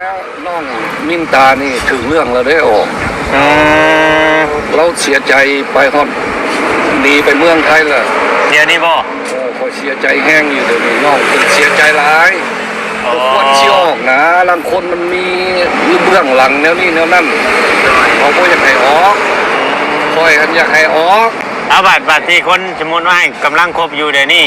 แล้วน้องมินตานี่ถึงเรื่องเราได้ออกเราเสียใจไปฮอดหนีไปเมืองไทยล่ะเดี๋ยวนี้บ่คอยเสียใจแห้งอยู่เดี๋ยวนี้น้องเป็นเสียใจร้ายควรเชี่ยวออกนะบางคนมันมีเบื้องหลังแนวนี้แนวนั้นเขาก็อยากให้ออกคอยกันอยากให้ออกเอาบัตรที่คนสมมุติว่าให้กำลังคบอยู่เดี๋ยวนี้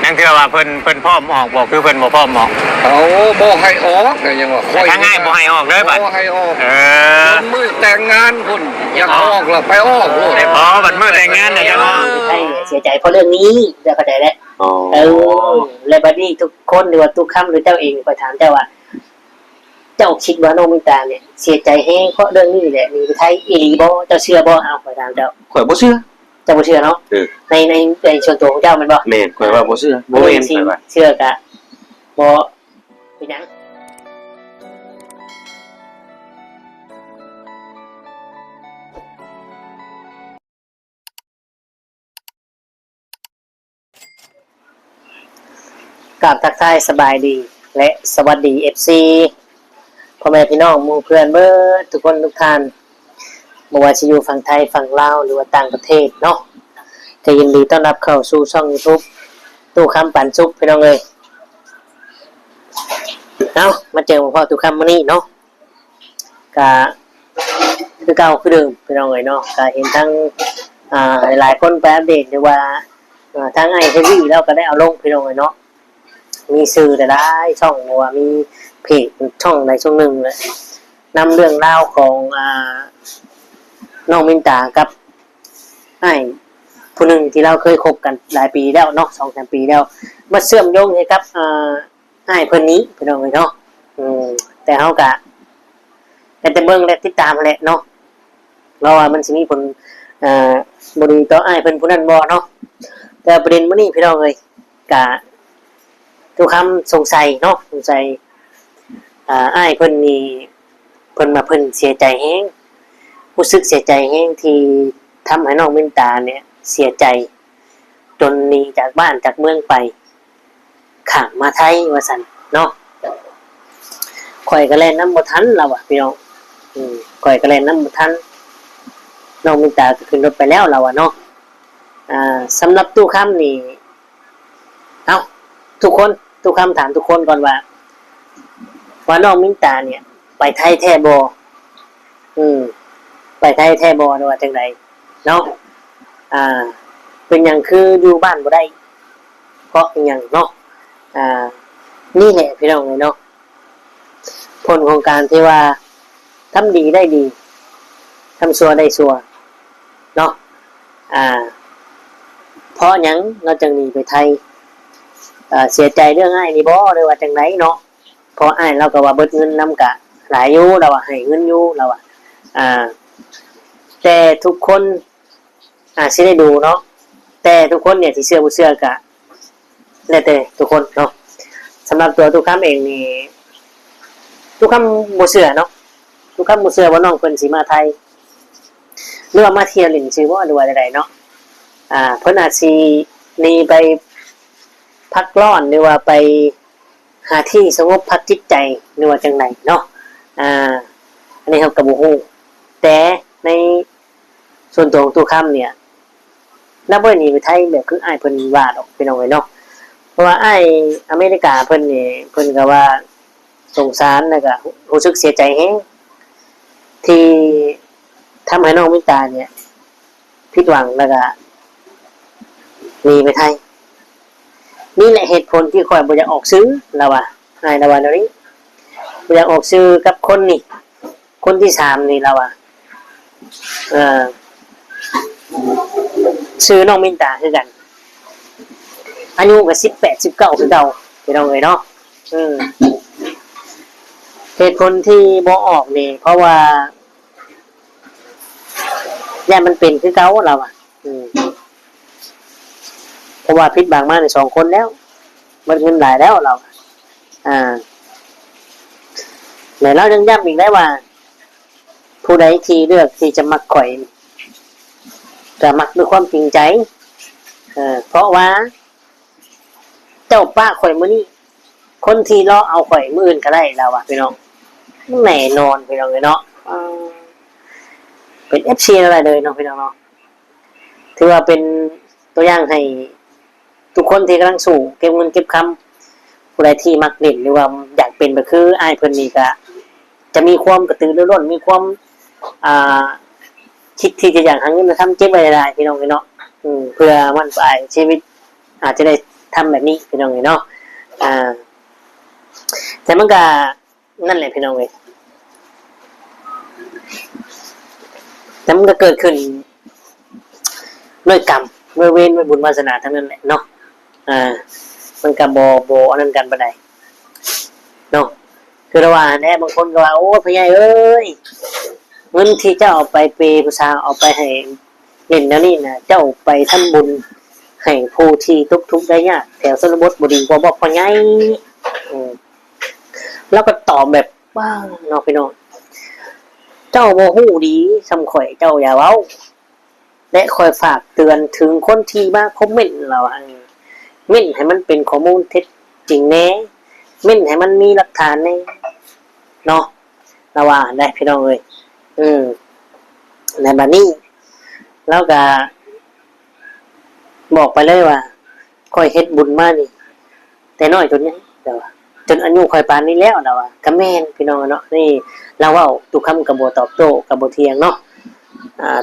นั่นคือว่าเพิ่นพร้อมออกบอกคือเพิ่นบ่พร้อมออกเอาบ่ให้ออกไงยังว่าค่อยง่ายบ่ให้ออกเลยบัดบ่ให้ออกมือแต่งงานคุณอยากออกล่ะไปออกโลดบัดมือแต่งงานเนี่ยจะรอให้เสียใจเพราะเรื่องนี้จะเข้าใจแล้วแล้วบัดนี้ทุกคนหรือว่าทุกคำหรือเจ้าเองก็ถามเจ้าว่าเจ้าคิดว่าน้องมิตาเนี่ยเสียใจแห้งเพราะเรื่องนี้แหละมีไทยอีหลีบ่เจ้าเชื่อบ่เอาขอถามเจ้าข่อยบ่เชื่อเจ้าบ่เชื่อเนาะในส่วนตัวของเจ้ามันบ่แม่นข่อยว่าบ่เชื่อบ่เห็นข่อยว่าเชื่อกะบ่เป็นหยังกราบทักทายสบายดีและสวัสดี FC พ่อแม่พี่น้องหมู่เพื่อนเบิดทุกคนทุกท่านบ่ว่าสิอยู่ฝั่งไทยฝั่งลาวหรือว่าต่างประเทศเนาะก็ยินดีต้อนรับเข้าสู่ช่อง YouTube ตู้คำปันสุขพี่น้องเอ้ยเอามาเจอพ่อตู้คำมื้อนี้เนาะก็คือเก่าคือเดิมพี่น้องเอ้ยเนาะก็เห็นทั้งหลายคนไปอัปเดตอยู่ว่าทั้งไอ้เฮฟวี่แล้วก็ได้เอาลงพี่น้องเอ้ยเนาะมีสื่อได้ช่องว่ามีเพจช่องในช่องหนึ่งเลยนำเรื่องราวของน้องมินตากับไอ้ผู้หนึ่งที่เราเคยคบกันหลายปีแล้วเนาะ2-3 ปีแล้วมาเชื่อมโยงให้กับไอ้เพิ่นนี้พี่น้องเนาะแต่เฮากะแต่เบิ่งและติดตามแหละเนาะเพราะว่ามันสิมีผลบ่ดีต่อไอ้เพิ่นผู้นั้นบ่เนาะแต่ประเด็นมื้อนี้พี่น้องเอ้ยกะทุกคำสงสัยเนาะสงสัยอ้ายเพิ่นนี่เพิ่นเสียใจแฮงรู้สึกเสียใจแฮงที่ทำให้น้องมินตาเนี่ยเสียใจจนหนีจากบ้านจากเมืองไปข้ามมาไทยว่าซั่นเนาะข่อยก็แล่นนำบ่ทันแล้วพี่น้องข่อยก็แล่นนำบ่ทันน้องมินตาก็ขึ้นรถไปแล้วเนาะสำหรับตู้คำนี่เอ้าทุกคนทุกคำถามทุกคนก่อนว่าน้องมินตาเนี่ยไปไทยแท้บ่ไปไทยแท้บ่หรือว่าจังไดเนาะเป็นหยังคืออยู่บ้านบ่ได้เพราะอีหยังเนาะนี่แหละพี่น้องเนาะผลของการที่ว่าทำดีได้ดีทำชั่วได้ชั่วเนาะเพราะหยังเราจึงหนีไปไทยเสียใจเรื่องอ้ายนี่บ่หรือว่าจังไดเนาะเพราะอ้ายเราก็ว่าเบิดเงินนำกะหลายอยู่เราว่าให้เงินอยู่เราว่าแต่ทุกคนสิได้ดูเนาะแต่ทุกคนเนี่ยสิเชื่อบ่เชื่อกะแล้วแต่ทุกคนเนาะสำหรับตัวทุกคำเองนี่ทุกคำบ่เชื่อเนาะทุกคำบ่เชื่อว่าน้องเพิ่นสิมาไทยหรือว่ามาเที่ยวเล่นซื่อบ่หรือว่าใดๆเนาะเพิ่นอาจสิหนีไปพักร้อนหรือว่าไปหาที่สงบพักจิตใจหรือว่าจังไดเนาะอันนี้ครับกับบ่ฮู้แต่ในส่วนตัวของตัวคำเนี่ยนับว่าหนีไปไทยแบบคืออ้ายเพิ่นว่าดอกพี่น้องเอ้ยเนาะเพราะว่าอ้ายอเมริกาเพิ่นนี่เพิ่นก็ว่าสงสารแล้วก็รู้สึกเสียใจแฮงที่ทำให้น้องมิตาเนี่ยผิดหวังแล้วก็หนีไปไทยนี่แหละเหตุผลที่ข่อยบ่อยากออกซื้อแล้วว่าอ้ายละว่านี้บ่อยากออกซื้อกับคนนี่คนที่3นี่แล้วว่าซื้อน้องมินตาคือกันอายุก็18 19คือเก่าพี่น้องเอ้ยเนาะเหตุผลที่บ่ออกนี่เพราะว่าย่ามันเป็นคือเก่าเราเพราะว่าพิษบางมาใน2 คนแล้วมันเงินหลายแล้วเราแต่เรายังย้ำอีกได้ว่าผู้ใดที่เลือกที่จะมักข่อยจะมักด้วยความจริงใจเพราะว่าเจ้าป้าข่อยมื้อนี้ คนที่เลาะเอาข่อยมื้ออื่นก็ได้เราอะพี่น้องแน่นอนพี่น้องเลยเนาะเป็น FC อะไรเลยเนาะพี่น้องเนาะถือว่าเป็นตัวอย่างให้ทุกคนที่กำลังสู้เก็บเงินเก็บคำผู้ใดที่มักเล่นหรือว่าอยากเป็นก็คืออ้ายเพิ่นนี่ก็จะมีความกระตือรือร้นมีความคิดที่จะอยากหาเงินมาทำเก็บไว้ได้พี่น้องเลยเนาะเพื่อมันไปชีวิตอาจจะได้ทำแบบนี้พี่น้องเลยเนาะแต่มันก็นั่นแหละพี่น้องเลยแต่มันก็เกิดขึ้นด้วยกรรมด้วยเวรด้วยบุญวาสนาทั้งนั้นแหละเนาะมันก็บ่อันนั้นกันปานใดเนาะคือระหว่างแน่บางคนก็ว่าโอ้พ่อใหญ่เอ้ยเงินที่เจ้าเอาไปเปย์ผู้สาวเอาไปให้เล่นแล้วนี่นะเจ้าไปทำบุญให้ผู้ที่ทุกข์ได้ยากแถวชนบทบ่ดีกว่าบอกพ่อใหญ่แล้วก็ตอบแบบว่าเนาะพี่น้องเจ้าบ่ฮู้ดีสำข่อยเจ้าอย่าเว้าและคอยฝากเตือนถึงคนที่มาคอมเมนต์เราเม่นให้มันเป็นข้อมูลเท็จจริงแน่เม่นให้มันมีหลักฐานแน่เนาะเราว่าได้พี่น้องเอ้ยในบัดนี้แล้วก็บอกไปเลยว่าคอยเฮ็ดบุญมานี่แต่น้อยจนนี้เดี๋ยวจนอายุคอยปานนี้แล้วเดี๋ยวก็แม่นพี่น้องเนาะนี่เราเว้าทุกคำก็บ่ตอบโต้ก็บ่เถียงเนาะ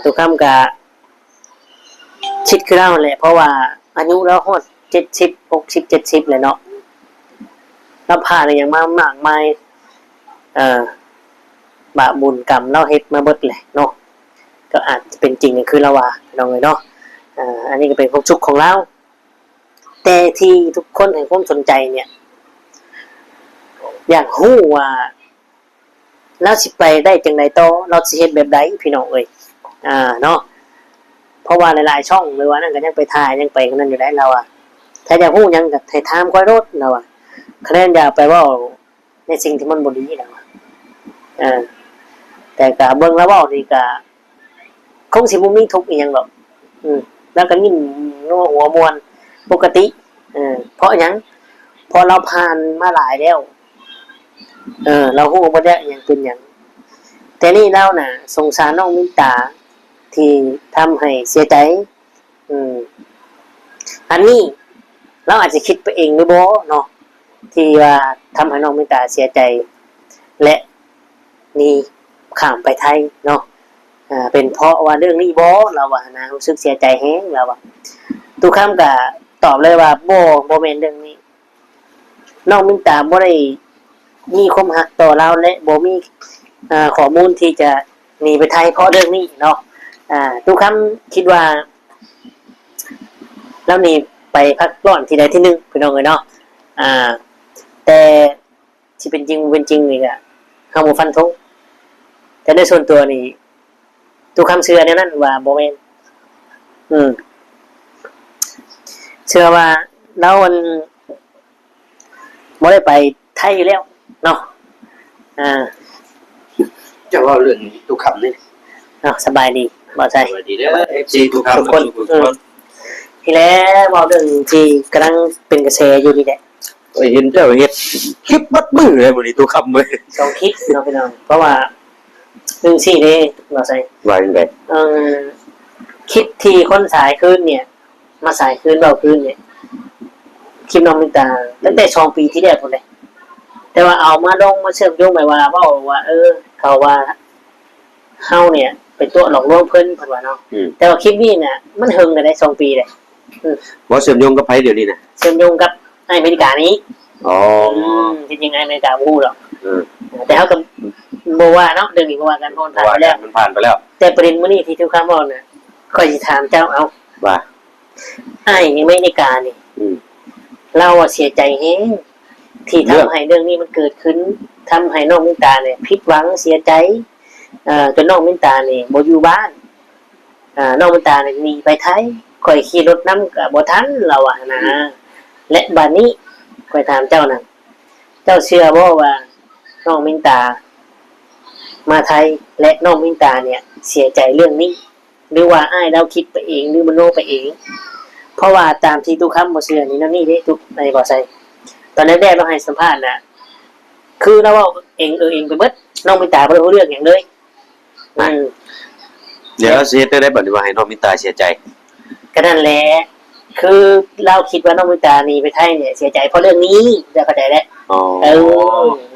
ทุกคำก็ชิดคือเราแหละเพราะว่าอายุเราฮอด70 60 70เลยเนาะเราผ่านอะไรอย่างมากมายบาปบุญกรรมเราเฮ็ดมาเบิดแหละเนาะก็อาจจะเป็นจริงคือเราว่าน้องเอ้ยเนาะอันนี้ก็เป็นความสุขของเราแต่ที่ทุกคนให้ความสนใจเนี่ยอยากรู้ว่าเราสิไปได้จังได๋ต่อเราสิเฮ็ดแบบใดพี่น้องเอ้ยเนาะเพราะว่าหลายๆช่องหรือว่านั่นก็ยังไปถ่ายยังไปนั่นอยู่ได้เราถ้าอยากรู้ยังก็ให้ถามค่อยโลดเราคะแนนอย่าไปเว้าในสิ่งที่มันบ่ดีแล้วแต่ก็เบิ่งแล้วเว้านี่ก็คงสิบ่มีทุกข์อีหยังหรอกแล้วก็ยิ้มนัวหัวม่วนปกติเพราะหยังพอเราผ่านมาหลายแล้วเราฮู้บ่ได้หยังเป็นหยังแต่นี่เราน่ะสงสารน้องมินตาที่ทำให้เสียใจอันนี้เราอาจจะคิดไปเองหรือบ่เนาะที่ว่าทำให้น้องมินตาเสียใจและนี่ข้ามไปไทยเนาะเป็นเพราะว่าเรื่องนี้บ่เราว่านะรู้สึกเสียใจแฮงเราว่าทุกคำก็ตอบเลยว่าบ่แม่นเรื่องนี้น้องมินตาบ่ได้มีความรักต่อเราและบ่มีข้อมูลที่จะหนีไปไทยเพราะเรื่องนี้เนาะทุกคำคิดว่าแล้วนี่ไปพักร้อนที่ใดที่หนึ่งพี่น้องเอ้ยเนาะแต่ที่เป็นจริงเป็นจริงนี่ก็เฮาบ่ฟันธงแต่ในส่วนตัวนี่ทุกคำเชื่อแนวนั้นว่าบ่แม่นเชื่อว่าเราบ่ได้ไปไทยอยู่แล้วเนาะจะว่าเรื่องทุกคำนี่สบายดีบ่ใช่สวัสดีเด้อ FC ทุกคำ ทุกคนที่แล้วเว้าเรื่องที่กำลังเป็นกระแสอยู่นี่แหละเห็นเจ้าเฮ็ดคลิปมัดมือเลยบ่นี่ตัวคำเว้ยต้องคิดเนาะพี่น้องเพราะว่าเรื่องซี่นี่บ่ใช่ว่าจังได๋คิดที่คนสายคืนเนี่ยมาสายคืนเว้าคืนเนี่ยคลิปน้องมินตาตั้งแต่2ปีที่แล้วพุ่นเลยแต่ว่าเอามาลงมาเชื่อมโยงไปว่าเว้าว่าเขาว่าเฮาเนี่ยเป็นตัวหลอกลวงเพิ่นเพิ่นว่าเนาะแต่ว่าคลิปนี้น่ะมันเฮิงได้2ปีเลยบ่เชื่อมโยงกับไผเดี๋ยวนี้น่ะเชื่อมโยงกับอเมริกานี้จริงๆอเมริกาบ่ฮู้หรอกแต่เฮาก็บ่ว่าเนาะเรื่องนี้บ่ว่ากันผ่านไปแล้วมันผ่านไปแล้วแต่ประเด็นมื้อนี้ที่ทุกคำบอกน่ะข้อยสิถามเจ้าเอาว่าอเมริกานี่เราเสียใจแฮงที่ทำให้เรื่องนี้มันเกิดขึ้นทำให้น้องมินตาเนี่ยผิดหวังเสียใจจนน้องมินตาเนี่ยบ่อยู่บ้านน้องมินตาเนี่ยหนีไปไทยข่อยขี่รถนำก็บ่ทันเรานะและบัดนี้ข่อยถามเจ้านั่นเจ้าเชื่อบ่ว่าน้องมินตามาไทยและน้องมินตาเนี่ยเสียใจเรื่องนี้หรือว่าอ้ายเราคิดไปเองหรือมโนไปเองเพราะว่าตามที่ทุกคำบ่เชื่อนี่นั่นนี่เด้ทุกในบ่ใช่ ตอนแรกๆเราให้สัมภาษณ์น่ะคือเราเอาเองเองไปเบิดน้องมิตาบ่ได้รู้เรื่องหยังเลยอืม เดี๋ยวเสียได้บัดนี้ว่าให้น้องมิตาเสียใจ ก็นั่นแหละคือเราคิดว่าน้องมิตาหนีไปไทยเนี่ยเสียใจเพราะเรื่องนี้จะเข้าใจแล้ว อ๋อ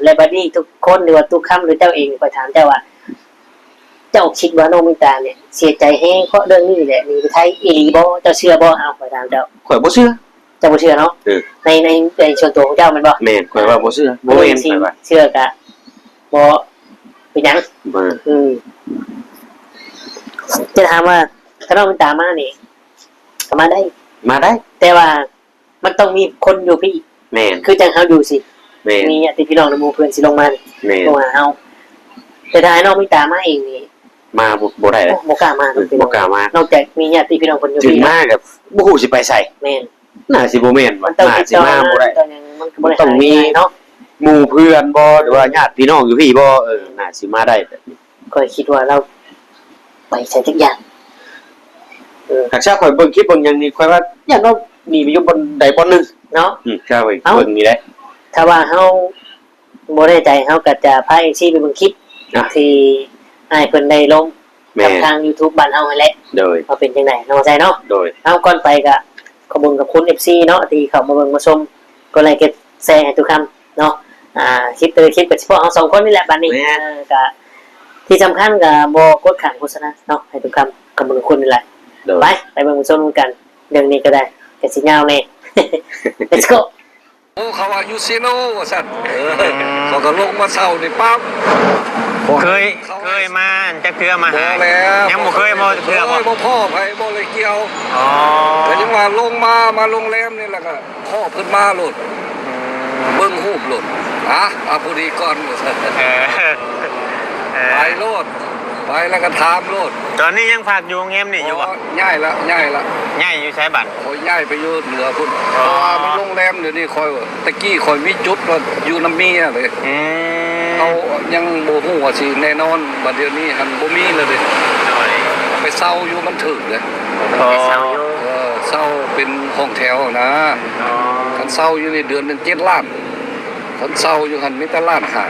และบัดนี้ทุกคนหรือว่าทุกคำหรือเจ้าเองก็ถามเจ้าว่า เจ้าคิดว่าน้องมิตาเนี่ยเสียใจแห้งเพราะเรื่องนี้แหละหนีไปไทยอีหลีบ่เจ้าเชื่อบ่เอาไปถามเจ้า ข่อยบ่เชื่อ เจ้าบ่เชื่อเนาะ เออ ในส่วนตัวของเจ้ามันบ่ แม่นข่อยว่าบ่เชื่อบ่เห็น สิ ข่อยว่า เชื่อกะบ่เป็นหยัง บ่ จะถามว่าถ้าน้องมิตามานี่ก็มาได้ มาได้ แต่ว่ามันต้องมีคนอยู่พี่ แม่น คือจังเฮาอยู่สิ แม่น มีญาติพี่น้องในหมู่เพื่อนสิลงมานี่ แม่น ลงมาเฮาแต่ถ้าให้น้องมิตามาเองนี่ มาบ่ได้เลย บ่กล้ามาเนาะพี่น้ บ่ อง กล้ามาน อกจากมีญาติพี่น้องคนอยู่ ถึง พี่ มากับบ่ฮู้สิไปใส่ แม่น น่าสิบ่แม่น มั ว่าน ต้อง น่า ติด สิ ต่อ มาบ่ได้ ตอนยังมันก็บ่ได้ ต้องมี หาง่ายเนาะ หมู่เพื่อนบ่หรือว่าญาติพี่น้องอยู่พี่บ่น่าสิมาได้แบบนี้ ก็คิดว่าเราไปใช้ทุกอย่าง หากชาข่อยเบิ่งคลิปเบิ่งหยังนี่ข่อยว่าญาติเราหนีไปอยู่บนใดบนหนึง เนาะ ครับเบิ่งนี่แหละ ถ้าว่าเฮาบ่แน่ใจเฮาก็จะพา FC ไปเบิ่งคลิป อ่ะ ที่อ้ายเพิ่นได้ลง แม่ กับทาง YouTube บ้านเฮานั่นแหละ โดย ว่าเป็นจังได๋น้องใจเนาะ โดย เอาก่อนไปก็ขอบคุณกับคุณ FC เนาะที่เข้ามาเบิ่งมาชมก็ไลค์กดแชร์ให้ทุกคำเนาะคลิปคลิปกับเฉพาะเอา2คนนี่แหละบัดนี้ก็ที่สำคัญก็บ่กดขันโฆษณาเนาะให้ทุกคำกับคุณนี่แหละ โดย ไปเบิ่งมาชมกันเรื่องนี้ก็ได้ก็สิยาวแน่ Let's go โอ้เขาว่ายูซิโนว่าซั่นเขาก็ลงมาเช้านี่ปั๊บ เคยมาจะเทื่อมา บ่ หา แล้ว ยังบ่เคยมาเทื่อบ่ บ่พ่อไผบ่เลยเกี่ยว อ๋อ แต่ยังว่าลงมาโรงแรมนี่แหละก็พ่อเพิ่นมาโลดเบิ่งรูปโลดผู้ดีก่อนว่าซั่น เออเอ ไป อ โลดไปแล้วก็ถามโลด ตอนนี้ยังฝากอยู่โรงแรมนี่อยู่บ่ ย้ายละ ง่ายอยู่ใช้บัตร คอยย้ายไปอยู่เหนือพุ่นเพ อ๋อ ราะว่ามันโรงแรมเดี๋ยวนี้คอยว่าตะกี้คอยมีจุดว่าอยู่น้ำเมียเลย อืม เขายังบ่ฮู้ว่าสิแน่นอนบัดเดี๋ยวนี้หันบ่มีเลยเด้ไปเซาอยู่มันถึกเลย อ๋อ เซาเป็นห้องแถวนะคันเซาอยู่นี่เดือนหนึง7 ล้านคันเซาอยู่หันมีแต่ล้านหา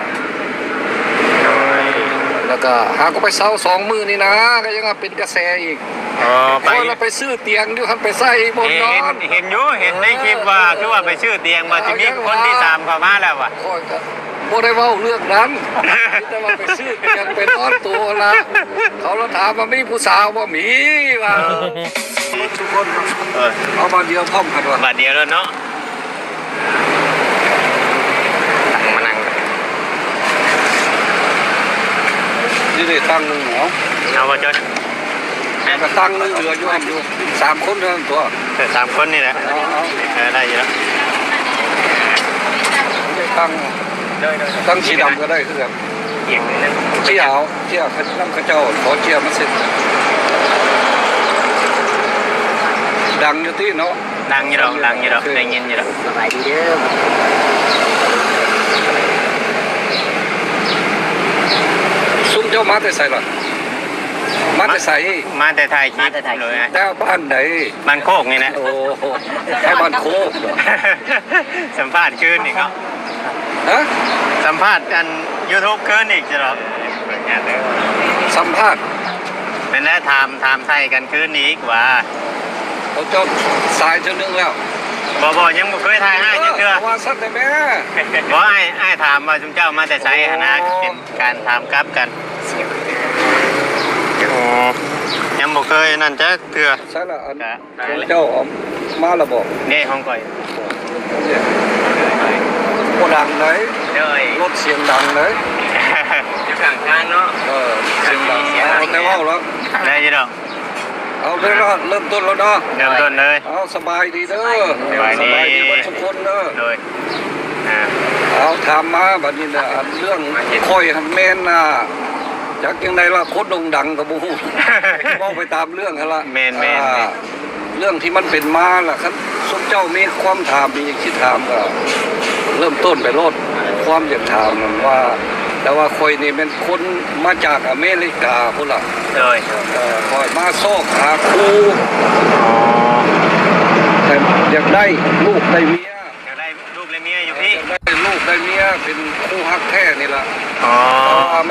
แล้วก็หาก็ไปเซา2 มื้อนี่นะก็ยังว่าเป็นกระแสอีก อ๋อ ค ไป นเราไปซื้อเตียงอยู่หันไปใส่บนนอน เห็นอยู่เห็นในคลิปว่าคือว่าไปชื่อเตียงมาจะมีคนที่ตามเข้ามาแล้วว่ะ คอยก็บ่ได้เว้าเรื่องนั้นแต่ว่าไปซื้อเตียงไปนอนตัวละเขาเราถามว่ามีผู้สาวบ่มีว่าทุกคนเอามาเดียวพร้อมกันว่า บาทเดียวแล้วเนาะมานั่ง นี่ได้ตั้งหนึงเหรอ เอาบ่จอย ก็ตั้งหนึงเหลืออยู่อันอยู่3 คนเท่านั้นตัว 3 คนนี่แหละ เอา ได้อยู่แล้ว ได้ตั้งสีดำก็ได้คือกันเชี่ยวน้ำข้าเจ้าขอเชี่ยวมาเสร็จดังอยู่ที่เนาะ ดังอยู่ดอกได้ยินอยู่ดอก สบายดีเด้อ ซุ่มเจ้ามาแต่ใส่หรอมาแต่ใส่ มาแต่ถ่ายคลิปเลย แต่บ้านไหน บ้านโคกนี่นะ โอ้โหแค่บ้านโคก สัมภาษณ์คืนอีกเนาะ ฮะ สัมภาษณ์กัน YouTube คืนอีกจ้ะหรอ สัมภาษณ์ เป็นแล้วถามไทยกันคืนนี้อีกว่า เขาเจ้าสายเจ้านึงแล้ว บ่ยังบ่เคยถ่ายให้จังเทื่อ ว่าสัตว์ได้แม่ บ่ไอ้ถามว่าจุมเจ้ามาแต่ไสหั่นนะเป็นการถามกลับกันโอ้ยังบ่เคยนั่นจักเทื่อ ใช่ละอันเจ้าเอามาและบอก นี่ห้องก่อย โคดังไหน เด้ย รถเสียงดังไหน อยู่ข้างทางเนาะ เสียงดังเอาแต่ว่าแล้ว ได้อยู่ดอก เอาเลยเนาะเริ่มต้นแล้วเนาะ เริ่มต้นเลย เอาสบายดีเด้อ สบายดี หมดทุกคนเด้อ โดยอ่า เอาถามมาบัดนี้นะเรื่องค่อยหันแม่นน่ะจากยังไงล่ะโคตรโด่งดังกับบูมองไปตามเรื่องหั่นละ แม่น เรื่องที่มันเป็นมาล่ะครับสมเจ้ามีความถามมีอย่างที่ถามก็เริ่มต้นไปโลดความอยากถามมันว่า แต่ว่าค่อยนี่เป็นคนมาจากอเมริกาพุ่นล่ะ โดย คอยมาโซกหาครูแต่อยากได้ลูกได้เมีย อยากได้ลูกและเมียอยู่พี่ ลูกได้เมียเป็นคู่ฮักแท้นี่ล่ะ อ๋อ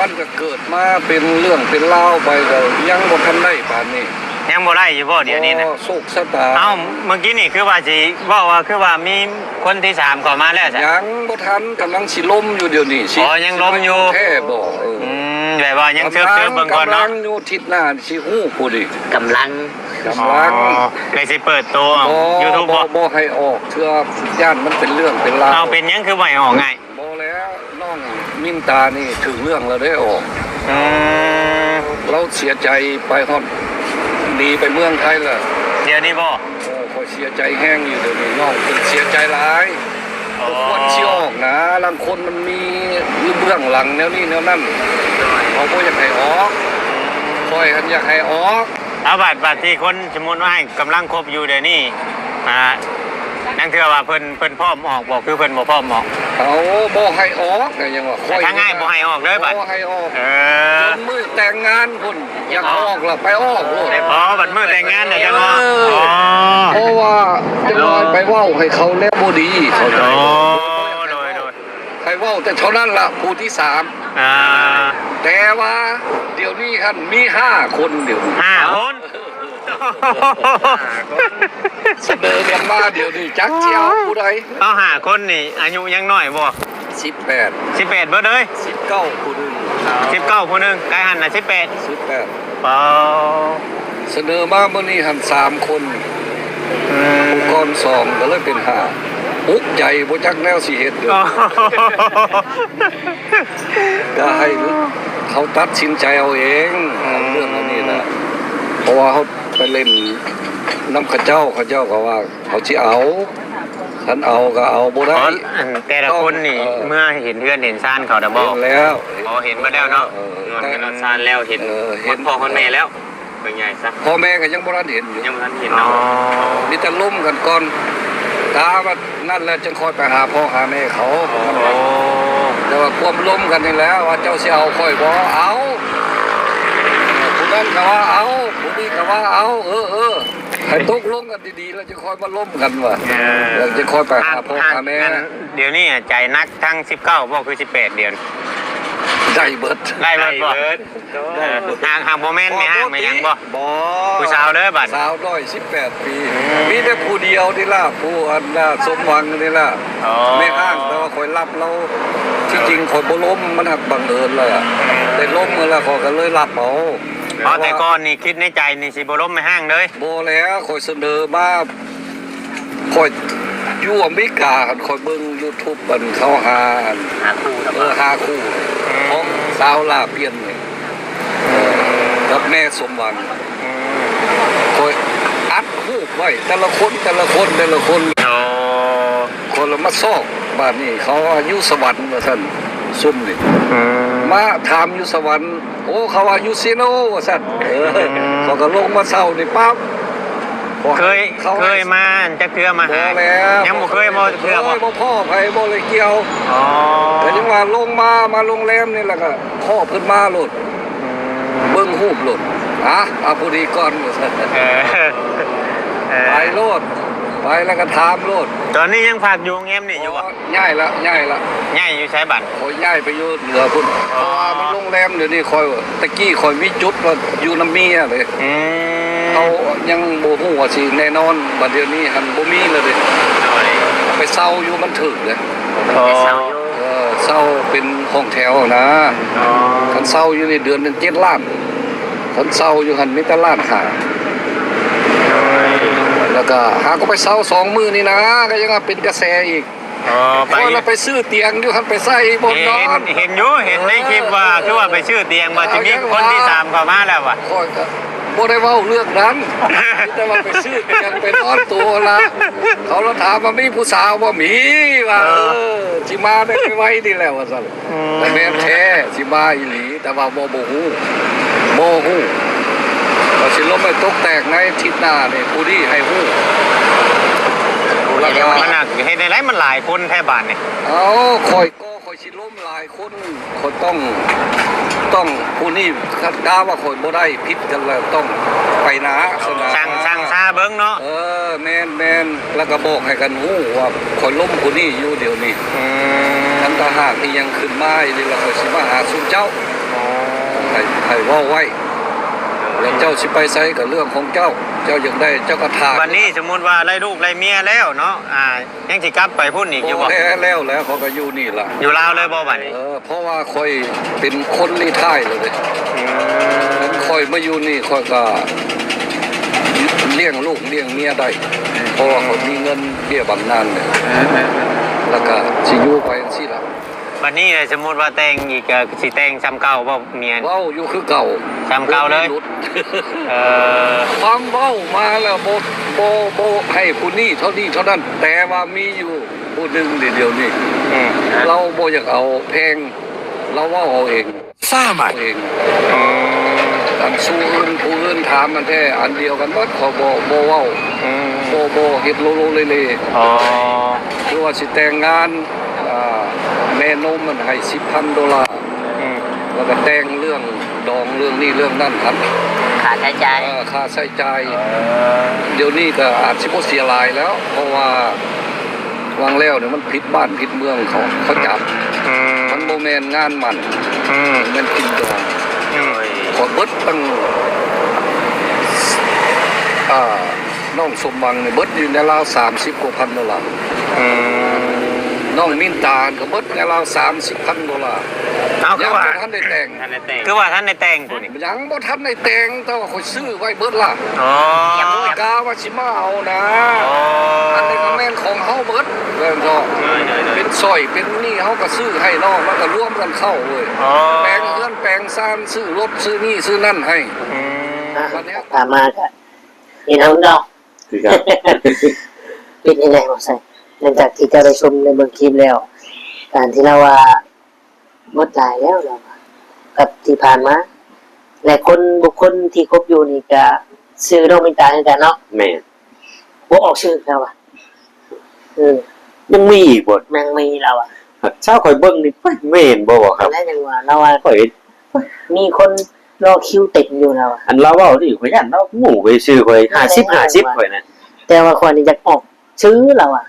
มันก็เกิดมาเป็นเรื่องเป็นเล่าวไปก็ยังบ่ทันได้ป่านนี้ ยังบ่ได้อยู่บ่เดี๋ยวนี้นะ โศกชะตา เอ้าเมื่อกี้นี่คือว่าสิบอกว่าคือว่ามีคนที่สามเข้ามาแล้วจ้ะ ยังบ่ทันกำลังสิล้มอยู่เดี๋ยวนี้สิ อ๋อยังล้มอยู่ แท้บ่ แบบว่ายังเชิบเบิ่งก่อน กำลั เนาะ งอยู่ทิศหน้าสิฮู้ผู้ดิ กำลัง กำลัง เลยสิเปิดตัว YouTube บ่ บ่ให้ออกเทื่อย่านมันเป็นเรื่องเป็นราว เอาเป็นยังคือไหวออกไง บ่แล้วน้องมินตานี่ถึงเรื่องแล้วได้ออก อืม เราเสียใจไปฮอดหนีไปเมืองไทยแล้ว เดี๋ยวนี้บ่ โอ้คอยเสียใจแห้งอยู่เดี๋ยวนี้น้องเป็นเสียใจหลายควรสิออกนะบางคนมันมีอยู่เบื้องหลังแนวนี้แนวนั้นเขาบ่อยากให้ออกคอยกันอยากให้ออก เอาบัตรที่คนสมมุติว่าให้กำลังคบอยู่เดี๋ยวนี้นั่นคือว่าเพิ่นพร้อมออกบ่คือเพิ่นบ่พร้อมออก เขาบ่ให้ออกก็ยังว่า แต่ถ้าง่ายบ่ให้ออกเลยบัด บ่ให้ออก เอ จ อน มือแต่งงานพุ่นอยากออกล่ะไปออกโลด แต่พอบัตรมื้อแต่งงานเนี่ยจังว่า เพราะว่าจะลอยไปเว้าให้เขาแล้วบ่ดีเขาใจ โอ้ บ่ โดย ให้เว้าแต่เท่านั้นล่ะผู้ที่สาม อ่า แต่ว่าเดี๋ยวนี้ครับมี5คนเดี๋ยวนี้ 5 คน เสนอกันมาเดี๋ยวนี้จักเจียวผู้ใด เอา5 คนนี่อายุยังน้อยบ่ 18 18เบิดเลย 19ผู้หนึง 19ผู้หนึงไกลหันน่ะ18 18 เปล่า เสนอมาเมื่อนี้หัน3คนผู้กร2ก็เลยเป็น5อุกใจบ่จักแนวสิเฮ็ดเด้อ ก็ให้เขาตัดสินใจเอาเองเรื่องอันนี้นะเพราะว่าเขาไปเล่นน้ำข้าเจ้าก็ว่าเขาสิเอาฉันเอาก็เอาบ่ได้ แต่ละคนนี่เมื่อเห็นเพื่อนเห็นซ่านเขาดับ เห็ เบิล นแล้ว อ๋อเห็นมาแล้วเนาะนอนกันซ่านแล้วเห็น เห็น พ่อคนแม่แล้วเป็นไงซะ พ่อแม่ก็ยังบ่ทันเห็นอยู่ ยังไม่ทันเห็นเนาะ มีแต่ล้มกันก่อนตาว่านั่นแหละจึงคอยไปหาพ่อหาแม่เขา โอ้ แต่ว่าความล้มกันนี่แหล้วว่าเจ้าสิเอาค่อยบ่เอาผู้นั้นก็ว่าเอาผู้นี้ก็ว่าเอาให้ตกลงกันดีๆแล้วจะคอยมาล้มกันว่ะแล้วจะคอยไปหาพ่อหาแม่ เดี๋ยวนี้ใจนักทั้ง19บอกคือ18เดือน ได้เบิด ไล่เบิดบ่ห่างโมเมนต์ไม่ห่างไม่ยังบ่ผู้สาวเด้อบัด สาวน้อย18 ปีมีแต่ผู้เดียวนี่ล่ะผู้อันน่ะสมหวังนี่ล่ะไม่ห้างแต่ว่าคอยรับเราที่จริงคอยบ่ล้มมันหักบังเอิญเลยอ่ะแต่ล้มเมื่อละคอยก็เลยรับเอา เพราะแต่ก่อนนี่คิดในใจนี่สิบ่ล้มไม่ห่างเลย บ่แล้วคอยเสนอมาคอยอยู่อเมริกาคอยเบิ่ง YouTube บันเขาหาคู่หาคู่ของสาวลาเปลี่ยนนี่กับแม่สมหวังคอยอัดคู่ไว้แต่ละคนโอ้ คนละมาซอกบ้านนี้เขาอายุสวรรค์ว่าซั่นซุ่มนี่มาถามอยู่สวรรค์โอ้เขาอายุซีโนว่าซั่นเขาก็ลงมาเศร้านี่ปั๊บ เคยมาจะเทื่อมาหายังบ่เคยบ่เทื่อบ่ บ่พ่อไผบ่เลยเกี่ยว อ๋อ แต่ยังว่าลงมาโรงแรมนี่แหละก็พ่อเพิ่นมาโลดเบิ่งรูปโลดเอาผู้ดีก่อนว่าซั่นไปโลดไปแล้วก็ถามโลด ตอนนี้ยังฝากอยู่เงียบนี่อยู่บ่ ย้ายละ ง่ายอยู่ใช้บัตร คอยย้ายไปอยู่เหนือพุ่นเพราะว่ามันโรงแรมเดี๋ยวนี้คอยตะกี้คอยมีจุดว่าอยู่น้ำเมียเลยเขายังบ่ฮู้ว่าสิแน่นอนบัดเดี๋ยวนี้หันบ่มีเลยเด้ไปเซาอยู่มันถึกเลยเซาเป็นห้องแถวนะคันเซาอยู่ในเดือนนึง7 ล้านคันเซาอยู่หันมีแต่ล้านหาแล้วก็หาก็ไปเซา2 มื้อนี่นะก็ยังว่าเป็นกระแสอีกพอเราไปซื้อเตียงอยู่หันไปใส่บนนอน เห็นอยู่เห็นในคลิปว่าคือว่าไปชื่อเตียงว่าจะมีคนที่3เข้ามาแล้วว่ะ คอยก็บ่ได้เว้าเรื่องนั้นแต่ว่าไปซื้อเตียงไปนอนตัวละเขาเราถามว่ามีผู้สาวบ่มีว่าสิมาได้ไว้นี่แหละว่าซั่นแต่แม่นแท้สิมาอีหลีแต่ว่าบ่ฮู้ว่าสิลมไม่ตกแตกในทิศหน้านี่ผู้ที่ให้ฮู้แล้วก็ มันหนักเห็นในไรมันหลายคนแท้บ้านนี่ เอาคอยสิล้มหลายคนคนต้องผู้นี้คัดดาว่าคนบ่ได้ผิดกันแล้วต้องไปนะสนา สร้างซา เบิ่งเนาะ แม่นแล้วก็บอกให้กันฮู้ว่าคอยล้มผู้นี้อยู่เดี๋ยวนี้ทันทหารที่ยังขึ้นมาอีกแล้วก็สิมาหาสู่เจ้าให้เว้าไว้แล้วเจ้าสิไปไสก็เรื่องของเจ้าอยากได้เจ้าก็ทาน วันนี้สมมุติว่าได้ลูกได้เมียแล้วเนาะยังสิกลับไปพุ่นอีกอยู่บ่ แล้วเขาก็อยู่นี่ล่ะ อยู่ลาวเลยบ่บัดนี้ เพราะว่าคอยเป็นคนรีไทายเลยผมคอยมาอยู่นี่คอยก็เลี้ยงลูกเลี้ยงเมียได้เพราะว่าเขามีเงินเบี้ยบำนาญเนี่ยแล้วก็สิอยู่ไปจังซี่ล่ะ วันนี้สมมุติว่าแต่งอีกก็สิแต่งซ้ำเก่าบ่เมีย เว้าอยู่คือเก่า ซ้ำเก่าเลยความเว้ามาแล้วบ่ให้ผู้นี้เท่านี้เท่านั้นแต่ว่ามีอยู่ผู้หนึงเดียวนี้เราบ่อยากเอาแพงเราเว้าเอาเองซ่ามาเองอันสู้อื่นผู้อื่นถามมันแท้อันเดียวกันหมดขอบ่เว้าบ่เฮ็ดโลโลเลๆคือว่าสิแต่งงานแม่นมมันให้$10,000แล้วก็แต่งเรื่องดองเรื่องนี้เรื่องนั้นครับ ค่าใช้จ่าย ค่าใช้จ่ายเดี๋ยวนี้ก็อาจสิบ่เสียหลายแล้ว เพราะว่าวางแล้วเนี่ยมันผิดบ้านผิดเมืองเขาจับมันบ่แม่นงานมันมันกินดองขอเบิดตั้งน้องสมบังเนี่ยเบิดอยู่ในราว$30 กว่าพันน้องมินตาก็เบิดในราว$30,000เอาคือว่า ท่านได้แต่ง คือว่าท่านได้แต่งพุ่นนี่ ยังบ่ทันได้แต่งแต่ว่าข่อยซื้อไว้เบิดล่ะ อ๋อ ยังบ่กล้าว่าสิมาเอานะอันนี้ก็แม่นของเฮาเบิดเพิ่นก็เป็นสร้อยเป็นนี่เฮาก็ซื้อให้น้องแล้วก็รวมกันเข้าเว้ยแปลงเรือนแปลงซ่านซื้อรถซื้อนี่ซื้อนั่นให้วันนี้ ถามมาก็เห็นเอาเนาะ คือกัน เป็นยังไงบ่ใส่หลังจากที่เจ้าได้ชมในเบิ่งคลิปแล้ว การที่เราว่าหมดหลายแล้วเรากับที่ผ่านมาและบุคคลที่คบอยู่นี่ก็ชื่อน้องมินตาเหมือนกันเนาะ แม่ บ่ออกชื่อเราอ่ะยังมีอีกบ่ นางมีเราอ่ะ เช้าข่อยเบิ่งนี่ไม่เห็นบ่ครับ แล้วยังว่าเราว่า ข่อย มีคนรอคิวเต็มอยู่เราอ่ะ อันเราเว้านี่ข่อยย่านเราหมู่ไปซื้อข่อย50ข่อยน่ะ แต่ว่าคนนี้อยากออกชื่อเราอ่ะ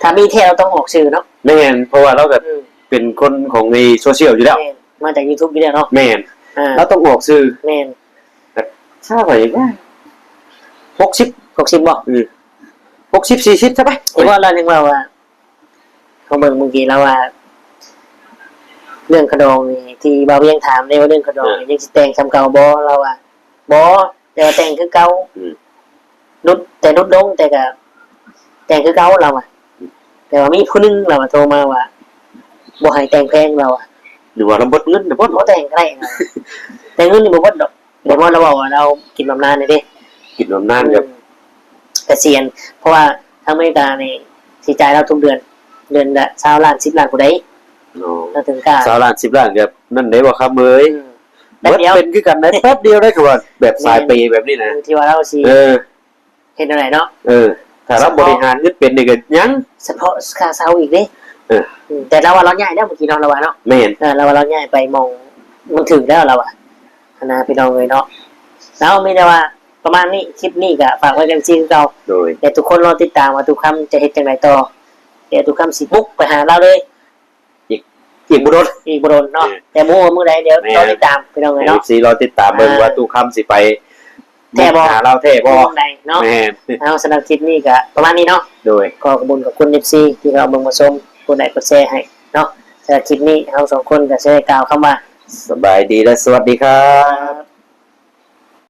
ถ้ามีเท่เราต้องออกชื่อเนาะ แม่นเพราะว่าเราแบบเป็นคนของในโซเชียลอยู่แล้ว มาจาก YouTube อยู่แล้วเนาะ แม่นเราต้องออกซื้อ แม่น ถ้าข่อยว่า60 60บ่60 40ใช่ปะ แต่ว่าเรายังว่าเขาเบิ่งเมื่อกี้แล้วว่า เรื่องกระดองนี่ที่บ่าวเวียงถามได้ว่าเรื่องกระดองนี่ยังสิแต่งซ้ำเก่าบ่เราว่าบ่แต่ว่าแต่งคือเก่านุดลงแต่ก็แต่งคือเก่าเราอ่ะแต่ว่ามีผู้นึงเราโทรมาว่าบ่ให้แต่งแพงเราอ่ะ หรือว่าเราบดเงินบ่ บ่แต่งก็ได้แต่เงินนี่บ่บ่ดอกเดี๋ยวเราบอกว่าเรากินบำนาญนี่เด้ กินบำนาญกับ เกษียณเพราะว่าทางอเมริกานี่สิจ่ายเราทุกเดือนละ20 ล้าน10 ล้านผู้ใดเราถึงกล้า20 ล้าน10 ล้านกับนั่นได้บ่ครับเอ้ย แป๊บเดียว เป็นคือกันได้แป๊บเดียวได้คือว่าแบบสายเปย์แบบนี้นะ ที่ว่าเราสิเฮ็ดอะไรเนาะถ้าเราบริหารเงินเป็นนี่ก็ยัง เฉพาะค่าเช่าอีกเด้แต่เราว่าเราย้ายแล้วเมื่อกี้เราว่าเนาะ แม่น เราว่าเราย้ายไปมองมันถึงแล้วเราอ่ะนะพี่น้องเลยเนาะแล้วมีแต่ว่าประมาณนี้คลิปนี้ก็ฝากไว้กันคือเก่าโดยแต่ทุกคนรอติดตามว่าทุกคำจะเฮ็ดจังไดต่อเดี๋ยวทุกคำสิบุกไปหาเราเลยอีกบ่โดนเนาะแต่มื้อใดเดี๋ยวรอติดตามพี่น้องเลยเนาะ FC รอติดตามเบิ่งว่าตู้คำสิไป แท้บ่ หาเราแท้บ่เนาะ แม่น เอาสำหรับคลิปนี้ก็ประมาณนี้เนาะ โดยขอบคุณ FC ที่เราเบิ่งมาชมกดไลค์กดแชร์ให้เนาะสำหรับคลิปนี้เรา2คนก็จะได้กล่าวคำว่า สบายดีและสวัสดีครับ